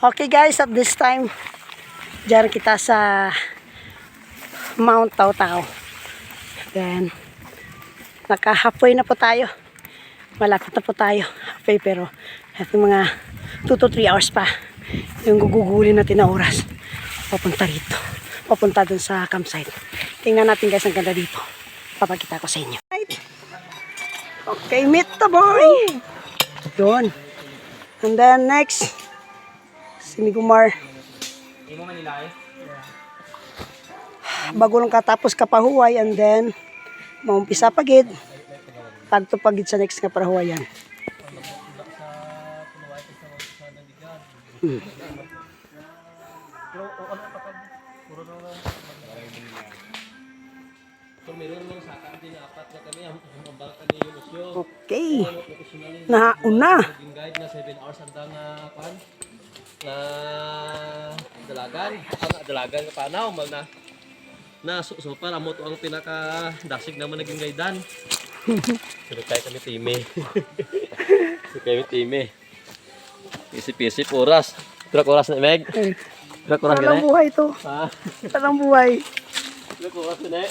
Okay guys, at this time, diyan kita sa Mount Tautau. Then, naka-halfway na po tayo. Malapit na po tayo. Halfway pero, natin mga 2 to 3 hours pa. Yung gugugulin natin na oras. Papunta rito. Papunta dun sa campsite. Tingnan natin guys, ang ganda dito. Papakita ko sa inyo. Okay, meet the boy! Doon. And then next, si Migumar. Bago lang katapos kapahuway and then maumpisa pagid. Pagtupagid sa next nga parahuwayan. Okay. Nauna. Na 7 hours hanggang na dalagan ka panaw mal na so para mo to ang pinaka dasig naman naging gaydan. Pero kami time. Isip-isip oras. Pira oras na meg. Pira oras Walang buhay to. Ha? Walang buhay. Pira oras na.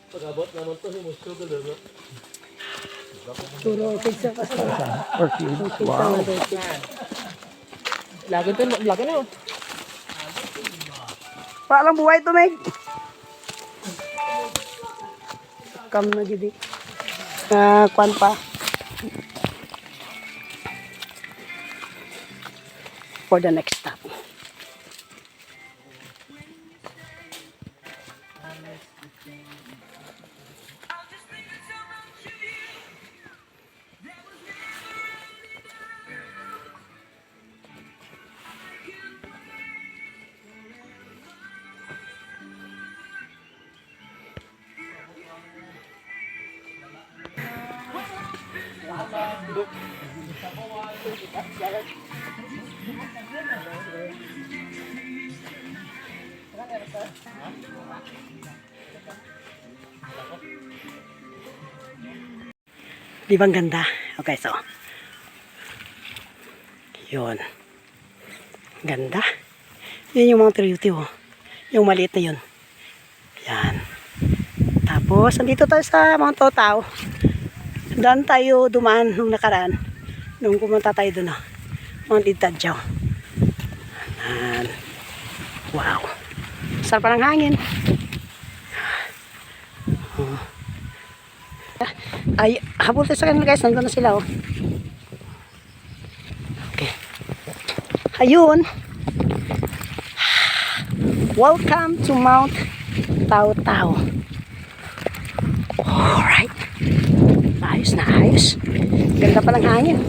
Pagabot naman to si Musto galo. Turo sa pastora. Wow. Lagan to, lagan na. Walang buhay to, Meg. Kam na gidi. Kwan pa. For the next stop. Di ba ang ganda? Okay, so. Yun. Ganda. Yun yung mga triyuti, oh. Yung maliit na yun. Yan. Tapos, andito tayo sa Mount Tautau. Doon tayo dumaan nung nakaraan. Nung pumunta tayo doon, oh. Mount Itadjaw. Yan. Wow. Sarap pa ng hangin. Oh. Ay, habol tayo sa kanila guys. Nandun na sila, oh. Okay. Ayun. Welcome to Mount Tautau. Alright. Ayos na ayos. Ganda pa ng hangin.